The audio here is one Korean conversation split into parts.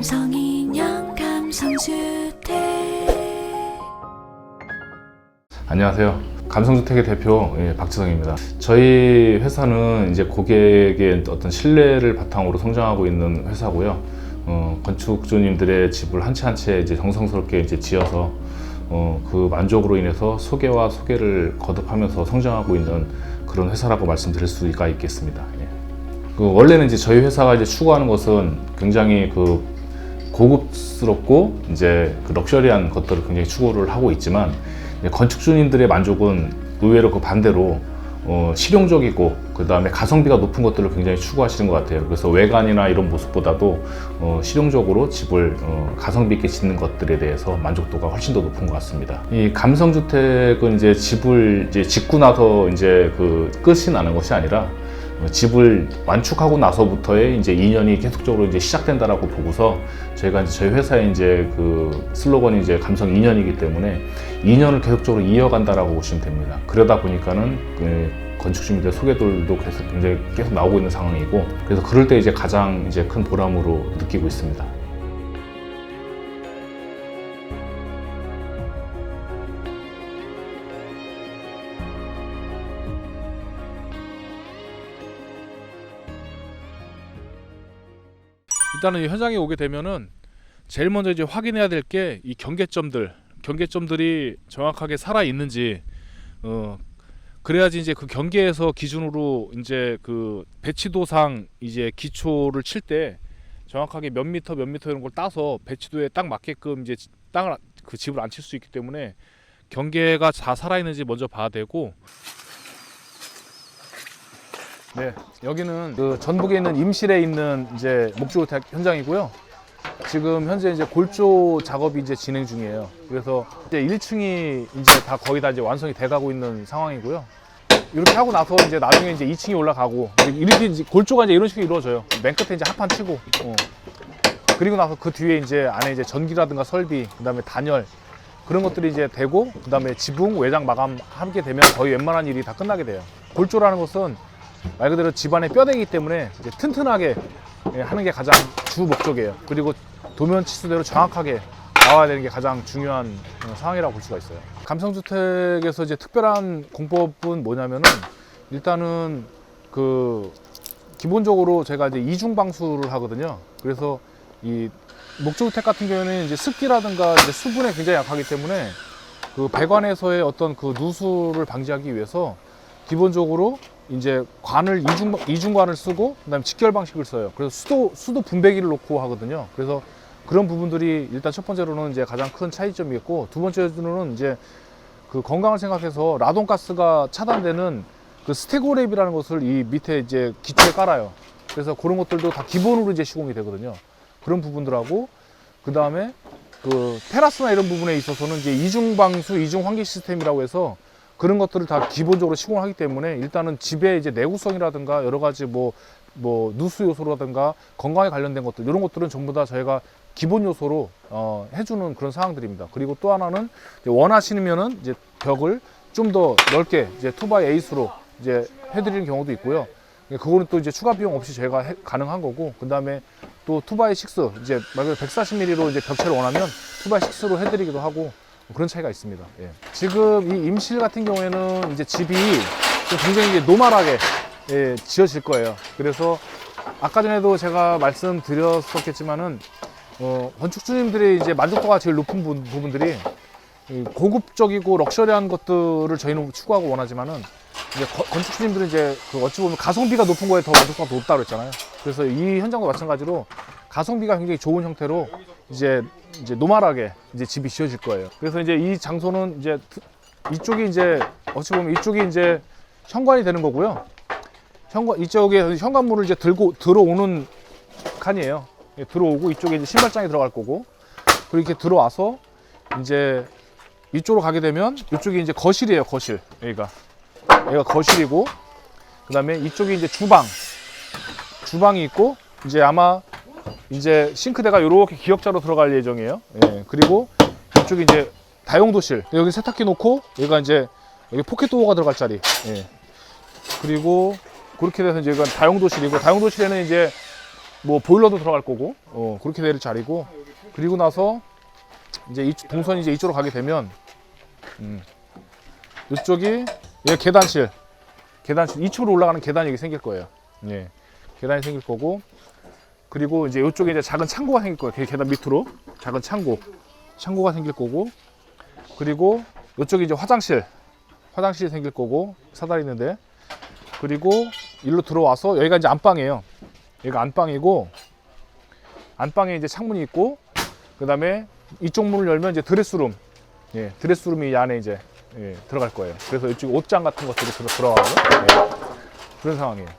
감성인형 감성주택. 안녕하세요. 감성주택의 대표 박지성입니다. 저희 회사는 이제 고객의 어떤 신뢰를 바탕으로 성장하고 있는 회사고요. 건축주님들의 집을 한 채 한 채 이제 정성스럽게 이제 지어서 그 만족으로 인해서 소개를 거듭하면서 성장하고 있는 그런 회사라고 말씀드릴 수가 있겠습니다. 원래는 이제 저희 회사가 이제 추구하는 것은 굉장히 고급스럽고 이제 럭셔리한 것들을 굉장히 추구를 하고 있지만, 건축주님들의 만족은 의외로 그 반대로 실용적이고 그 다음에 가성비가 높은 것들을 굉장히 추구하시는 것 같아요. 그래서 외관이나 이런 모습보다도 실용적으로 집을 가성비 있게 짓는 것들에 대해서 만족도가 훨씬 더 높은 것 같습니다. 이 감성주택은 이제 집을 이제 짓고 나서 이제 끝이 나는 것이 아니라 집을 완축하고 나서부터의 이제 2년이 계속적으로 이제 시작된다라고 보고서 저희가 이제 저희 회사의 이제 슬로건이 이제 감성 2년이기 때문에 2년을 계속적으로 이어간다라고 보시면 됩니다. 그러다 보니까는 건축주님들 소개들도 계속 나오고 있는 상황이고, 그래서 그럴 때 이제 가장 이제 큰 보람으로 느끼고 있습니다. 일단은 이 현장에 오게 되면은 제일 먼저 이제 확인해야 될 게 이 경계점들이 정확하게 살아 있는지, 그래야지 이제 그 경계에서 기준으로 이제 배치도상 이제 기초를 칠 때 정확하게 몇 미터 이런 걸 따서 배치도에 딱 맞게끔 이제 땅을 집을 안 칠 수 있기 때문에 경계가 다 살아 있는지 먼저 봐야 되고. 네, 여기는 전북에 있는 임실에 있는 이제 목조주택 현장이고요. 지금 현재 이제 골조 작업이 이제 진행 중이에요. 그래서 이제 1층이 이제 다 거의 다 이제 완성이 돼가고 있는 상황이고요. 이렇게 하고 나서 이제 나중에 이제 2층이 올라가고, 이렇게 이제 골조가 이제 이런 식으로 이루어져요. 맨 끝에 이제 합판 치고, 그리고 나서 그 뒤에 이제 안에 이제 전기라든가 설비, 그다음에 단열 그런 것들이 이제 되고, 그다음에 지붕, 외장 마감 하게 되면 거의 웬만한 일이 다 끝나게 돼요. 골조라는 것은 말 그대로 집안의 뼈대이기 때문에 이제 튼튼하게 하는 게 가장 주 목적이에요. 그리고 도면 치수대로 정확하게 나와야 되는 게 가장 중요한 상황이라고 볼 수가 있어요. 감성주택에서 이제 특별한 공법은 뭐냐면은, 일단은 기본적으로 제가 이제 이중 방수를 하거든요. 그래서 이 목조주택 같은 경우에는 이제 습기라든가 이제 수분에 굉장히 약하기 때문에 배관에서의 어떤 누수를 방지하기 위해서 기본적으로 이제 이중관을 쓰고, 그다음에 직결 방식을 써요. 그래서 수도 분배기를 놓고 하거든요. 그래서 그런 부분들이 일단 첫 번째로는 이제 가장 큰 차이점이겠고, 두 번째로는 이제 건강을 생각해서 라돈가스가 차단되는 스테고랩이라는 것을 이 밑에 이제 기초에 깔아요. 그래서 그런 것들도 다 기본으로 이제 시공이 되거든요. 그런 부분들하고, 그 다음에 테라스나 이런 부분에 있어서는 이제 이중방수, 이중환기 시스템이라고 해서 그런 것들을 다 기본적으로 시공을 하기 때문에, 일단은 집의 이제 내구성이라든가 여러 가지 누수 요소라든가 건강에 관련된 것들, 이런 것들은 전부 다 저희가 기본 요소로 해주는 그런 상황들입니다. 그리고 또 하나는 원하시면은 이제 벽을 좀 더 넓게 이제 2x8으로 이제 해드리는 경우도 있고요. 그거는 또 이제 추가 비용 없이 저희가 가능한 거고, 그 다음에 또 2x6 이제 말 그대로 140mm로 이제 벽체를 원하면 2x6로 해드리기도 하고, 그런 차이가 있습니다. 예. 지금 이 임실 같은 경우에는 이제 집이 좀 굉장히 이제 노멀하게 지어질 거예요. 그래서 아까 전에도 제가 말씀드렸었겠지만은 건축주님들의 이제 만족도가 제일 높은 부분들이 고급적이고 럭셔리한 것들을 저희는 추구하고 원하지만은, 이제 건축주님들은 이제 어찌 보면 가성비가 높은 거에 더 만족도가 높다고 그랬잖아요. 그래서 이 현장도 마찬가지로 가성비가 굉장히 좋은 형태로 이제 노멀하게 이제 집이 지어질 거예요. 그래서 이제 이 장소는 이제 이쪽이 이제 어찌 보면 이쪽이 이제 현관이 되는 거고요. 이쪽에 현관문을 이제 들어오는 칸이에요. 들어오고 이쪽에 이제 신발장이 들어갈 거고, 그리고 이렇게 들어와서 이제 이쪽으로 가게 되면 이쪽이 이제 거실이에요. 거실. 여기가 거실이고, 그 다음에 이쪽이 이제 주방이 있고, 이제 아마 이제 싱크대가 이렇게 기역자로 들어갈 예정이에요. 예, 그리고 이쪽이 이제 다용도실, 여기 세탁기 놓고 여기가 이제 여기 포켓 도어가 들어갈 자리. 예. 그리고 그렇게 돼서 이제 이건 다용도실이고, 다용도실에는 이제 뭐 보일러도 들어갈 거고 그렇게 될 자리고, 그리고 나서 이제 동선이 이제 이쪽으로 가게 되면 이쪽이 계단실 2층으로 올라가는 계단이 여기 생길 거예요. 예, 계단이 생길 거고, 그리고 이제 이쪽에 이제 작은 창고가 생길 거예요. 계단 밑으로 작은 창고가 생길 거고, 그리고 이쪽에 이제 화장실이 생길 거고, 사다리 있는데, 그리고 일로 들어와서 여기가 이제 안방이에요. 여기가 안방이고, 안방에 이제 창문이 있고, 그 다음에 이쪽 문을 열면 이제 드레스룸, 드레스룸이 이 안에 이제 들어갈 거예요. 그래서 이쪽 옷장 같은 것들이 들어가고 그런 상황이에요.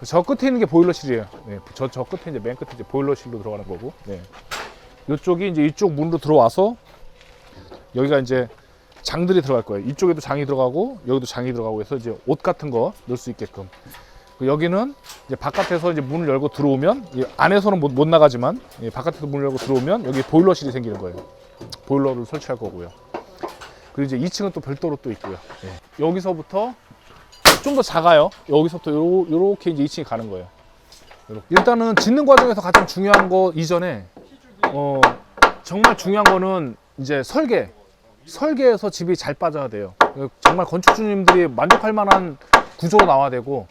저 끝에 있는 게 보일러실이에요. 저 끝에 이제 맨 끝에 이제 보일러실로 들어가는 거고, 이쪽이 이제 이쪽 문으로 들어와서 여기가 이제 장들이 들어갈 거예요. 이쪽에도 장이 들어가고 여기도 장이 들어가고 해서 이제 옷 같은 거 넣을 수 있게끔. 여기는 이제 바깥에서 이제 문을 열고 들어오면, 안에서는 못 나가지만 바깥에서 문을 열고 들어오면 여기 보일러실이 생기는 거예요. 보일러를 설치할 거고요. 그리고 이제 2층은 또 별도로 또 있고요. 여기서부터 좀 더 작아요. 여기서부터 요렇게 이제 2층이 가는 거예요. 요렇게. 일단은 짓는 과정에서 가장 중요한 거 이전에 정말 중요한 거는 이제 설계에서 집이 잘 빠져야 돼요. 정말 건축주님들이 만족할 만한 구조로 나와야 되고,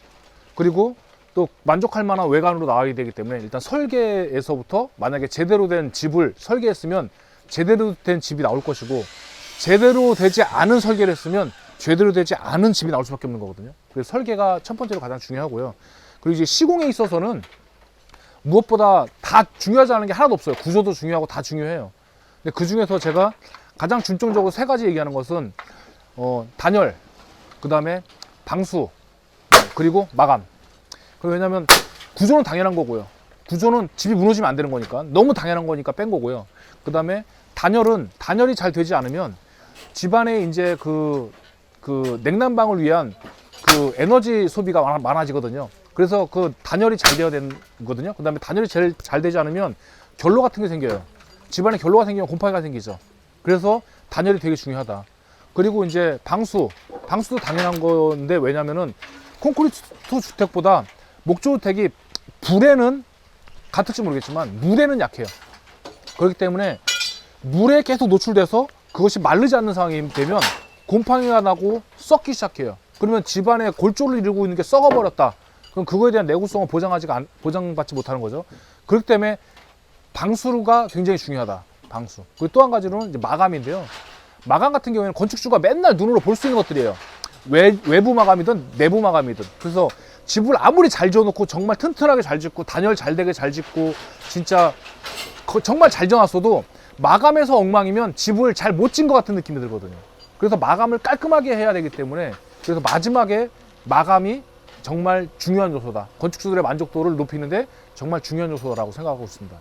그리고 또 만족할 만한 외관으로 나와야 되기 때문에 일단 설계에서부터, 만약에 제대로 된 집을 설계했으면 제대로 된 집이 나올 것이고, 제대로 되지 않은 설계를 했으면 제대로 되지 않은 집이 나올 수밖에 없는 거거든요. 그래서 설계가 첫 번째로 가장 중요하고요. 그리고 이제 시공에 있어서는 무엇보다 다 중요하지 않은 게 하나도 없어요. 구조도 중요하고 다 중요해요. 근데 그 중에서 제가 가장 중점적으로 3가지 얘기하는 것은 단열, 그 다음에 방수, 그리고 마감. 왜냐면 구조는 당연한 거고요. 구조는 집이 무너지면 안 되는 거니까, 너무 당연한 거니까 뺀 거고요. 그 다음에 단열이 잘 되지 않으면 집안에 이제 그 냉난방을 위한 그 에너지 소비가 많아지거든요. 그래서 그 단열이 잘 되어야 되거든요. 그 다음에 단열이 제일 잘 되지 않으면 결로 같은 게 생겨요. 집안에 결로가 생기면 곰팡이가 생기죠. 그래서 단열이 되게 중요하다. 그리고 이제 방수도 당연한 건데, 왜냐면은 콘크리트 주택보다 목조 주택이 불에는 같을지 모르겠지만 물에는 약해요. 그렇기 때문에 물에 계속 노출돼서 그것이 마르지 않는 상황이 되면 곰팡이가 나고 썩기 시작해요. 그러면 집안에 골조를 이루고 있는 게 썩어버렸다. 그럼 그거에 대한 내구성을 보장받지 못하는 거죠. 그렇기 때문에 방수가 굉장히 중요하다. 방수. 그리고 또 한 가지로는 이제 마감인데요. 마감 같은 경우에는 건축주가 맨날 눈으로 볼 수 있는 것들이에요. 외부 마감이든 내부 마감이든. 그래서 집을 아무리 잘 지어놓고 정말 튼튼하게 잘 짓고 단열 잘 되게 잘 짓고 진짜 정말 잘 지어놨어도 마감에서 엉망이면 집을 잘 못 진 것 같은 느낌이 들거든요. 그래서 마감을 깔끔하게 해야 되기 때문에, 그래서 마지막에 마감이 정말 중요한 요소다. 건축주들의 만족도를 높이는데 정말 중요한 요소라고 생각하고 있습니다.